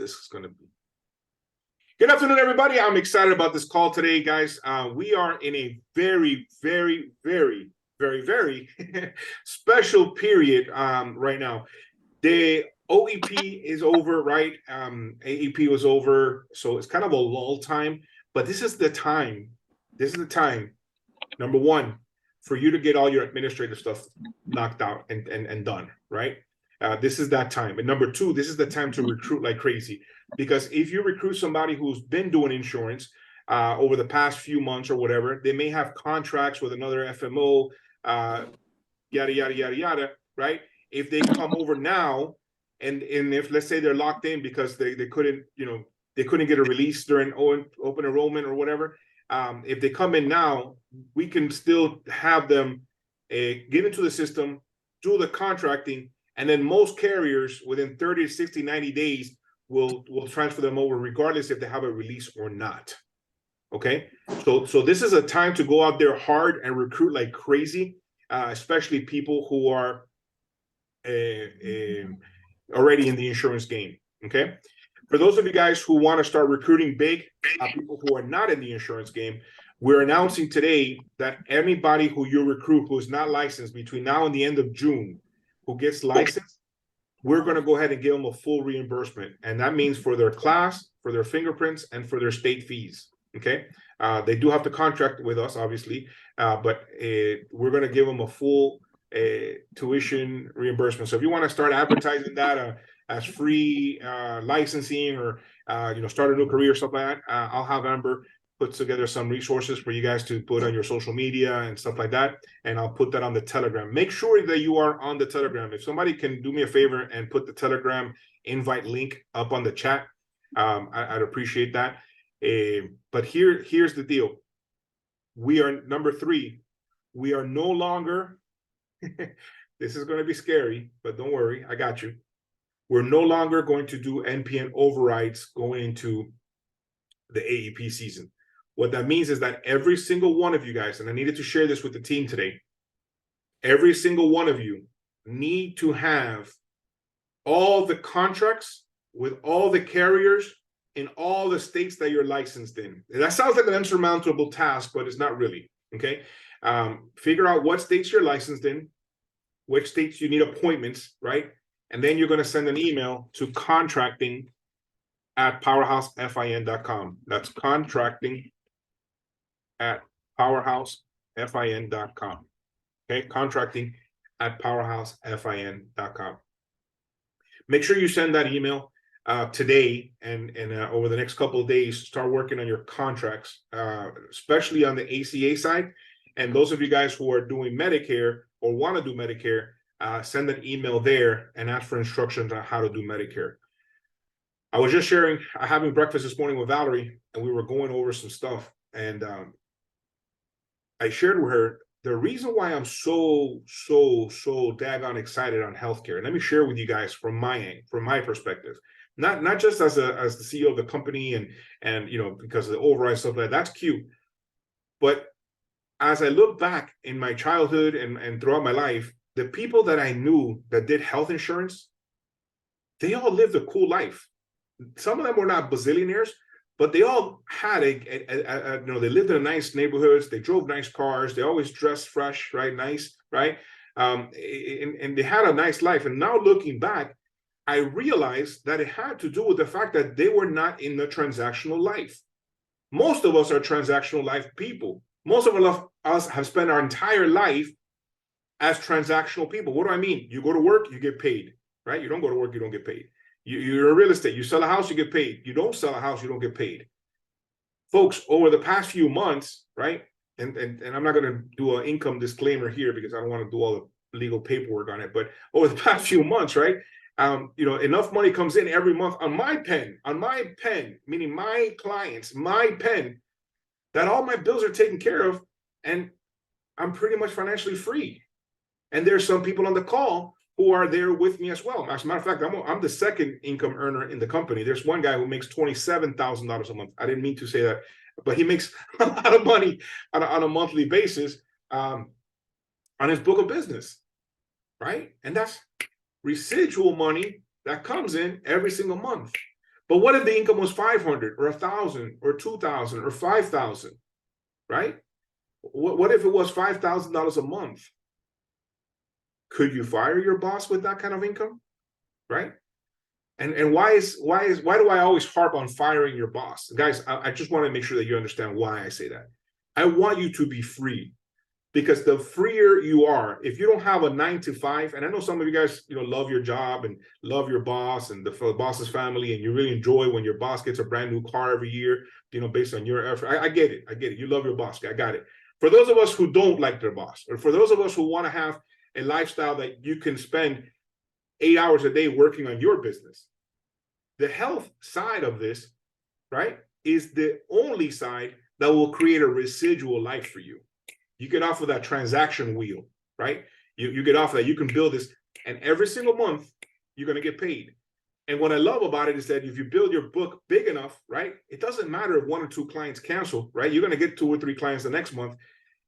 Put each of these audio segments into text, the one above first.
this is going to be. Good afternoon, everybody. I'm excited about this call today, guys. We are in a very, very, very, very, very special period right now. The OEP is over, right? AEP was over, so it's kind of a lull time. But this is the time. This is the time, number one, for you to get all your administrative stuff knocked out and done, right? This is that time. And number two, this is the time to recruit like crazy. Because if you recruit somebody who's been doing insurance over the past few months or whatever, they may have contracts with another FMO, yada, yada, yada, yada, right? If they come over now, and if, let's say, they're locked in because they couldn't, they couldn't get a release during open enrollment or whatever, if they come in now, we can still have them get into the system, do the contracting, and then most carriers within 30 to 60, 90 days will transfer them over regardless if they have a release or not. Okay, so this is a time to go out there hard and recruit like crazy, especially people who are already in the insurance game. Okay, for those of you guys who want to start recruiting big, people who are not in the insurance game, we're announcing today that anybody who you recruit who is not licensed between now and the end of June who gets licensed, we're going to go ahead and give them a full reimbursement. And that means for their class, for their fingerprints, and for their state fees. Okay. They do have to contract with us, obviously, but we're going to give them a full tuition reimbursement. So if you want to start advertising that as free licensing or, start a new career or stuff like that, I'll have Amber put together some resources for you guys to put on your social media and stuff like that. And I'll put that on the Telegram. Make sure that you are on the Telegram. If somebody can do me a favor and put the Telegram invite link up on the chat, I'd appreciate that. But here's the deal. We are number 3. We are no longer, this is going to be scary, but don't worry, I got you. We're no longer going to do NPN overrides going into the AEP season. What that means is that every single one of you guys, and I needed to share this with the team today, every single one of you need to have all the contracts with all the carriers in all the states that you're licensed in. And that sounds like an insurmountable task, but it's not really, okay? Figure out what states you're licensed in, which states you need appointments, right? And then you're going to send an email to contracting@powerhousefin.com. That's contracting@powerhousefin.com. Okay, contracting@powerhousefin.com. Make sure you send that email today, and over the next couple of days, start working on your contracts, especially on the ACA side. And those of you guys who are doing Medicare or want to do Medicare, send an email there and ask for instructions on how to do Medicare. I was just having breakfast this morning with Valerie, and we were going over some stuff. And I shared with her the reason why I'm so daggone excited on healthcare. And let me share with you guys from my perspective, not just as the CEO of the company and because of the override stuff like that. That's cute, but as I look back in my childhood and throughout my life, the people that I knew that did health insurance, they all lived a cool life. Some of them were not bazillionaires, but they all had they lived in nice neighborhoods. They drove nice cars. They always dressed fresh, right? Nice, right? And they had a nice life. And now looking back, I realized that it had to do with the fact that they were not in the transactional life. Most of us are transactional life people. Most of us have spent our entire life as transactional people. What do I mean? You go to work, you get paid, right? You don't go to work, you don't get paid. You're in real estate. You sell a house, you get paid. You don't sell a house, you don't get paid. Folks, over the past few months, right? And I'm not going to do an income disclaimer here because I don't want to do all the legal paperwork on it. But over the past few months, right? Enough money comes in every month on my pen, meaning my clients, my pen, that all my bills are taken care of, and I'm pretty much financially free. And there's some people on the call who are there with me as well. As a matter of fact, I'm the second income earner in the company. There's one guy who makes $27,000 a month. I didn't mean to say that, but he makes a lot of money on a monthly basis on his book of business, right? And that's residual money that comes in every single month. But what if the income was 500 or 1,000 or 2,000 or 5,000, right? What if it was $5,000 a month? Could you fire your boss with that kind of income, right? And why do I always harp on firing your boss? Guys, I just want to make sure that you understand why I say that. I want you to be free, because the freer you are, if you don't have a 9 to 5, and I know some of you guys, love your job and love your boss and the boss's family, and you really enjoy when your boss gets a brand new car every year, based on your effort. I get it. I get it. You love your boss. I got it. For those of us who don't like their boss, or for those of us who want to have a lifestyle that you can spend 8 hours a day working on your business, the health side of this, right, is the only side that will create a residual life for you. You get off of that transaction wheel, right? You get off of that. You can build this, and every single month you're going to get paid. And what I love about it is that if you build your book big enough, right, it doesn't matter if 1 or 2 clients cancel, right? You're going to get 2 or 3 clients the next month.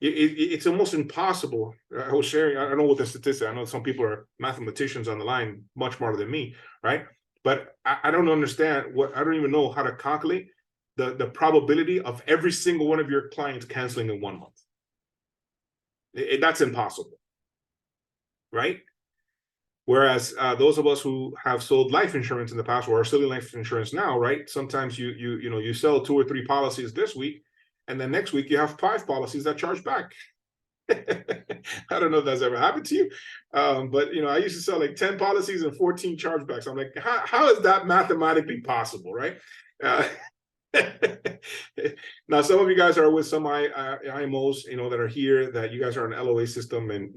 It's almost impossible. I was sharing, I don't know what the statistics, I know some people are mathematicians on the line, much smarter than me, right? But I don't understand I don't even know how to calculate the probability of every single one of your clients canceling in 1 month. That's impossible, right? Whereas those of us who have sold life insurance in the past, or are selling life insurance now, right? Sometimes you sell 2 or 3 policies this week, and then next week you have 5 policies that charge back. I don't know if that's ever happened to you, but I used to sell like 10 policies and 14 chargebacks. I'm like, how is that mathematically possible, right? Now, some of you guys are with some IMOs, that are here, that you guys are an LOA system, and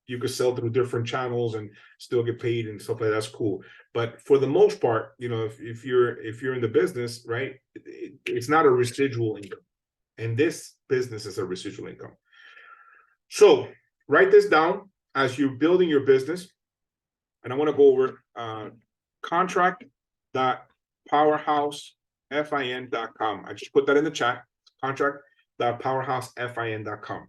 you could sell through different channels and still get paid and stuff like that. That's cool. But for the most part, if you're in the business, right, it's not a residual income, and this business is a residual income. So write this down as you're building your business, and I want to go over contract.powerhousefin.com. I just put that in the chat, contract.powerhousefin.com.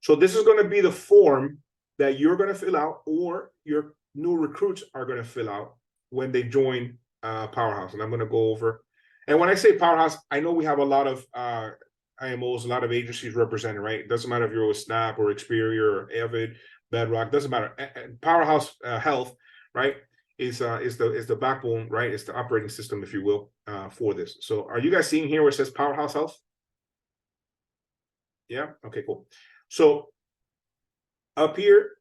So this is going to be the form that you're going to fill out, or your new recruits are going to fill out when they join Powerhouse. And I'm going to go over. And when I say Powerhouse, I know we have a lot of IMOs, a lot of agencies represented, right? It doesn't matter if you're with Snap or Experior or Avid, Bedrock, doesn't matter. Powerhouse Health, right, is the backbone, right? It's the operating system, if you will, for this. So are you guys seeing here where it says Powerhouse Health? Yeah. Okay, cool. So up here,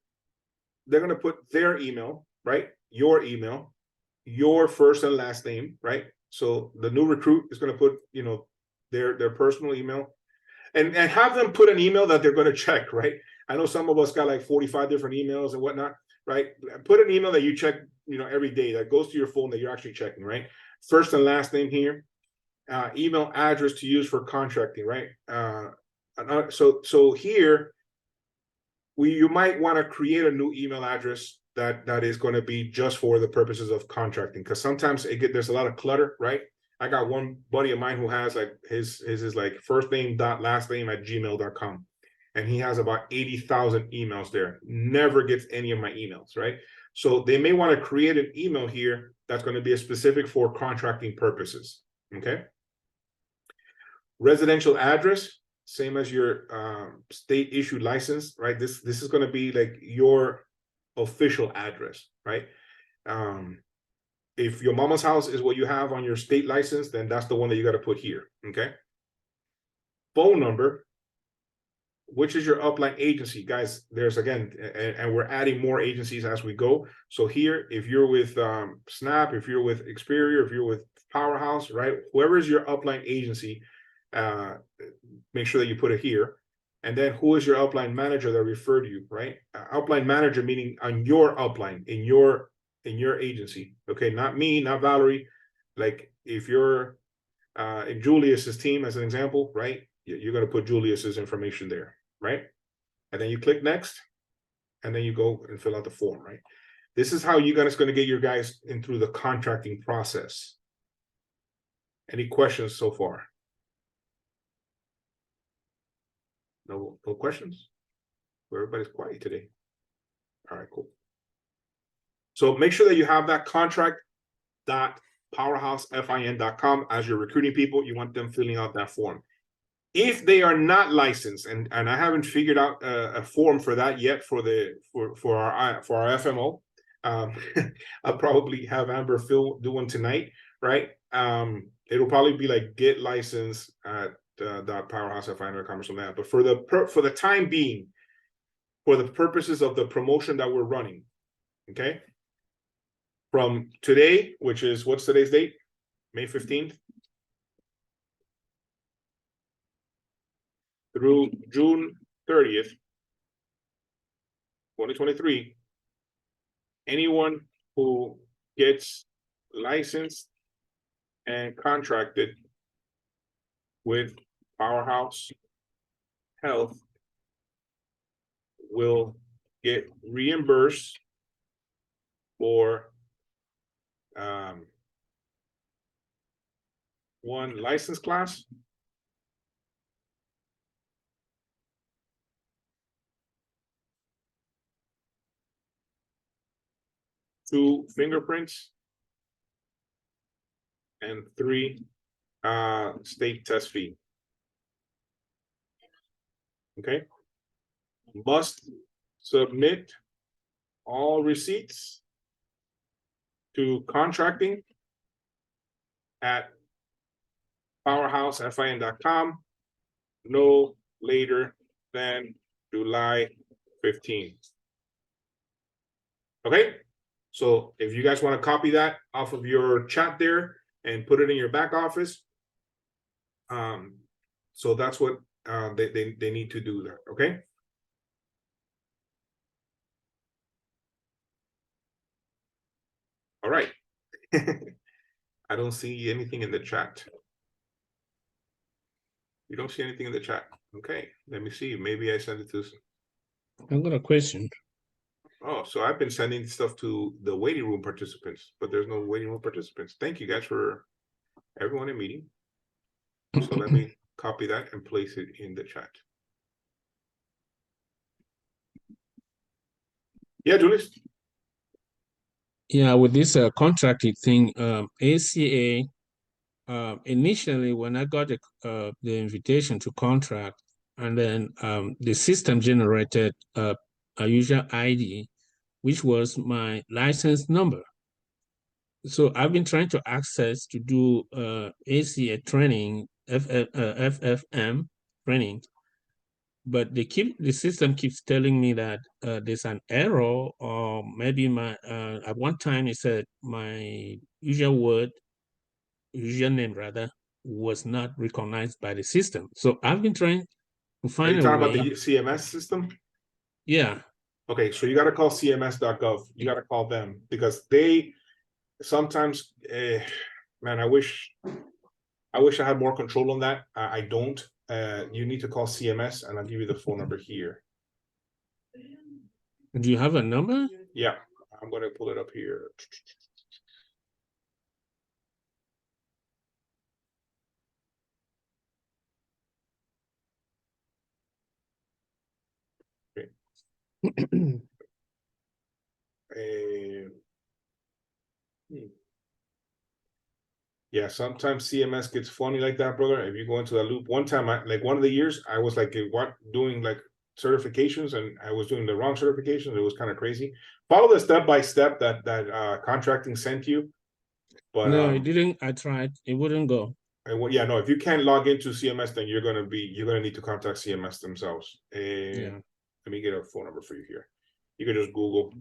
they're going to put their email, right? Your email, your first and last name, right? So the new recruit is going to put, their personal email, and have them put an email that they're going to check, right? I know some of us got like 45 different emails and whatnot, right? Put an email that you check, every day, that goes to your phone, that you're actually checking, right? First and last name here, email address to use for contracting, right? So here, you might want to create a new email address that is going to be just for the purposes of contracting, because sometimes there's a lot of clutter, right? I got one buddy of mine who has like his is like first name dot last name at gmail.com, and he has about 80,000 emails there. Never gets any of my emails, right? So they may want to create an email here that's going to be specific for contracting purposes. Okay. Residential address, same as your state issued license, right? This is going to be like your official address, right? If your mama's house is what you have on your state license, then that's the one that you got to put here. Okay. Phone number, which is your upline agency, guys. There's again, and we're adding more agencies as we go. So here, if you're with Snap, if you're with Experior, if you're with Powerhouse, right, whoever is your upline agency, make sure that you put it here. And then who is your upline manager that referred you, right? Upline manager meaning on your upline, in your agency. Okay, not me, not Valerie. Like if you're in Julius's team, as an example, right? You're going to put Julius's information there, right? And then you click next, and then you go and fill out the form, right? This is how you guys going to get your guys in through the contracting process. Any questions so far? No questions? Everybody's quiet today. All right, cool. So make sure that you have that contract powerhousefin.com. As you're recruiting people, you want them filling out that form. If they are not licensed, and I haven't figured out a form for that yet for our FMO, I'll probably have Amber Phil do one tonight, right? It'll probably be like get licensed at .powerhousefin.com or something like that. But for the time being, for the purposes of the promotion that we're running, okay, from today, which is, what's today's date? May 15th. Through June 30th, 2023, anyone who gets licensed and contracted with Powerhouse Health will get reimbursed for one license class, 2 fingerprints, and 3 state test fee. Okay. Must submit all receipts to contracting at powerhousefin.com no later than July 15th. Okay. So if you guys want to copy that off of your chat there and put it in your back office, so that's what they need to do there. Okay. All right. I don't see anything in the chat. You don't see anything in the chat. Okay. Let me see. Maybe I sent it to. I've got a question. Oh, so I've been sending stuff to the waiting room participants, but there's no waiting room participants. Thank you guys for everyone in meeting. So let me copy that and place it in the chat. Yeah, Julius. Yeah, with this contracting thing, ACA, initially when I got the invitation to contract, and then the system generated a user ID, which was my license number. So I've been trying to access to do ACA training, FFM training, but the system keeps telling me that there's an error, or maybe my at one time it said my username rather, was not recognized by the system. So I've been trying to find a way. Are you talking about the CMS system? Yeah. Okay, so you got to call cms.gov. You got to call them because they sometimes, man, I wish I had more control on that. I don't. You need to call CMS, and I'll give you the phone number here. Do you have a number? Yeah, I'm going to pull it up here. Yeah, sometimes CMS gets funny like that, brother. If you go into that loop, one time, like one of the years, I was like doing like certifications, and I was doing the wrong certifications. It was kind of crazy. Follow the step-by-step that contracting sent you. But no, it didn't. I tried. It wouldn't go. Yeah, no. If you can't log into CMS, then you're gonna need to contact CMS themselves. Yeah. Let me get a phone number for you here. You can just Google.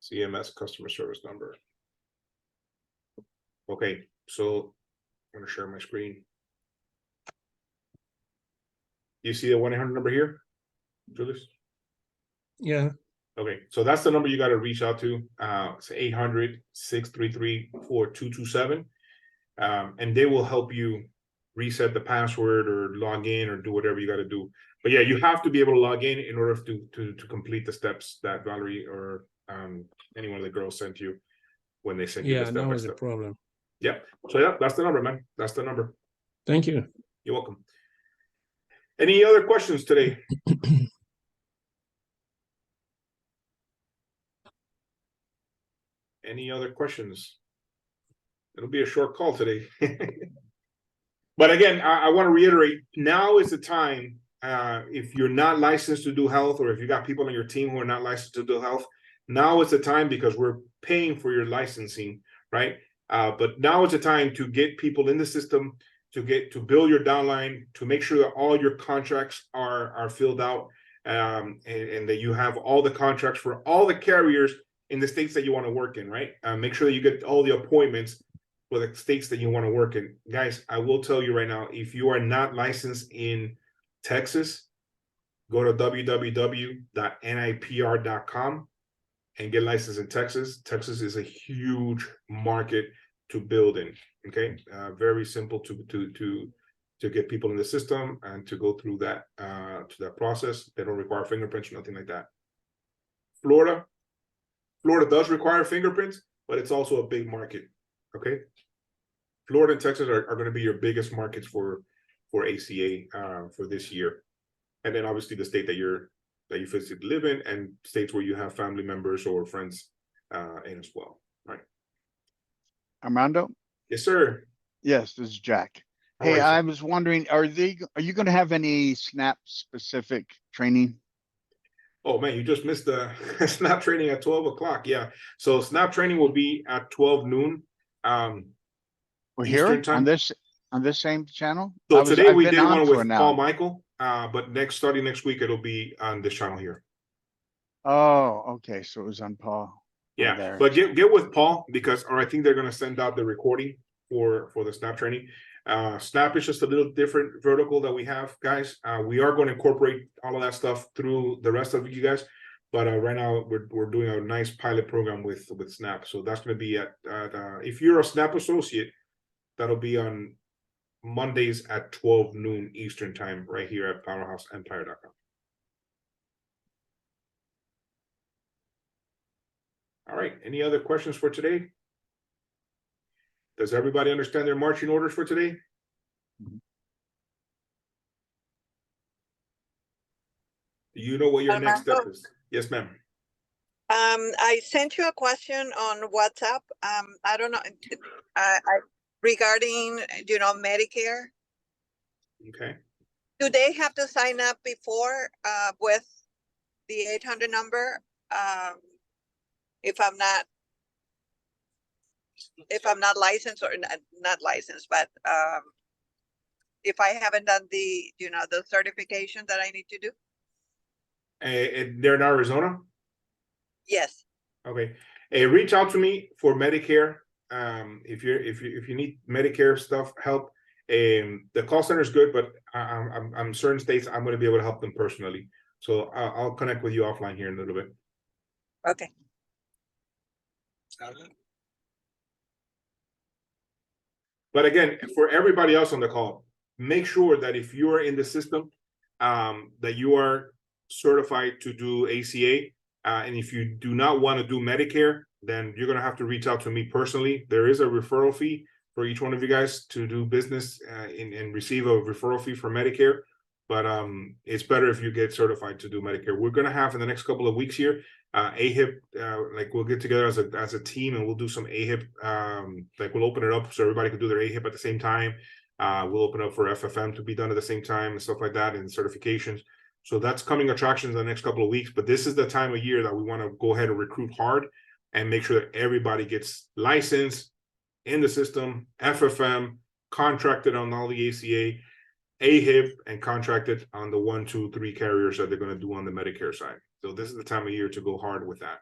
CMS customer service number. Okay, so I'm gonna share my screen. You see the 1-800 number here, Julius? Yeah. Okay, so that's the number you got to reach out to. It's 800-633-4227. And they will help you reset the password or log in or do whatever you got to do. But yeah, you have to be able to log in order to complete the steps that Valerie or any one of the girls sent you when they sent you the step by step. Yeah, that was the problem. Yeah. So yeah, that's the number, man. That's the number. Thank you. You're welcome. Any other questions today? Any other questions? It'll be a short call today. But again, I want to reiterate, now is the time, if you're not licensed to do health, or if you got people on your team who are not licensed to do health, now is the time, because we're paying for your licensing, right? But now is the time to get people in the system, to build your downline, to make sure that all your contracts are filled out, and that you have all the contracts for all the carriers in the states that you want to work in, right? Make sure that you get all the appointments for the states that you want to work in. Guys, I will tell you right now, if you are not licensed in Texas, go to www.nipr.com and get licensed in Texas. Texas is a huge market to build in. Okay, very simple to get people in the system and to go through that to that process. They don't require fingerprints, nothing like that. Florida does require fingerprints, but it's also a big market. Okay, Florida and Texas are going to be your biggest markets for ACA for this year, and then obviously the state that you physically live in, and states where you have family members or friends in as well. Right. Armando? Yes, sir. Yes, this is Jack. How Hey, are you, I sir? was wondering, are you going to have any SNAP specific training? Oh man, you just missed the SNAP training at 12 o'clock. Yeah, so SNAP training will be at 12 noon. We're Eastern here time. on this same channel? So today I've we been did on one for with an Paul hour. Michael, but starting next week, it'll be on this channel here. Oh, okay. So it was on Paul. Yeah, there. but get with Paul, because, or I think they're going to send out the recording for the SNAP training. SNAP is just a little different vertical that we have, guys. We are going to incorporate all of that stuff through the rest of you guys, but right now we're doing a nice pilot program with SNAP. So that's going to be at if you're a SNAP associate, that'll be on Mondays at 12 noon Eastern time, right here at PowerhouseEmpire.com. All right, any other questions for today? Does everybody understand their marching orders for today? Mhm. Do you know what your next step Armando? is? Yes, ma'am. I sent you a question on WhatsApp. I don't know, I regarding, Medicare. Okay. Do they have to sign up before, with the 800 number? If I'm not licensed, or not licensed, but, if I haven't done the, the certification that I need to do? They're in Arizona? Yes. Okay. Reach out to me for Medicare. If you need Medicare stuff help. The call center is good, but I'm certain states I'm going to be able to help them personally. So I'll connect with you offline here in a little bit. Okay. But again, for everybody else on the call, make sure that if you are in the system, that you are certified to do ACA. And if you do not want to do Medicare, then you're going to have to reach out to me personally. There is a referral fee for each one of you guys to do business and receive a referral fee for Medicare. But it's better if you get certified to do Medicare. We're going to have in the next couple of weeks here, AHIP, like we'll get together as a team and we'll do some AHIP. Like we'll open it up so everybody can do their AHIP at the same time. We'll open up for FFM to be done at the same time and stuff like that, and certifications. So that's coming attractions in the next couple of weeks. But this is the time of year that we want to go ahead and recruit hard and make sure that everybody gets licensed in the system, FFM, contracted on all the ACA, AHIP, and contracted on the 1, 2, 3 carriers that they're going to do on the Medicare side. So this is the time of year to go hard with that.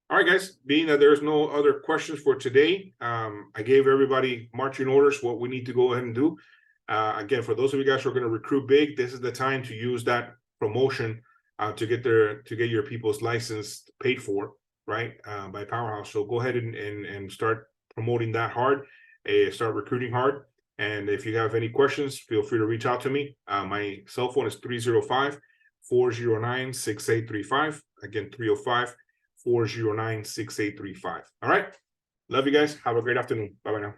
All right, guys, being that there's no other questions for today, I gave everybody marching orders, what we need to go ahead and do. Again, for those of you guys who are going to recruit big, this is the time to use that promotion to get your people's license paid for, right, by Powerhouse. So go ahead and start promoting that hard, start recruiting hard. And if you have any questions, feel free to reach out to me. My cell phone is 305-409-6835. Again, 305-409-6835. All right. Love you guys. Have a great afternoon. Bye-bye now.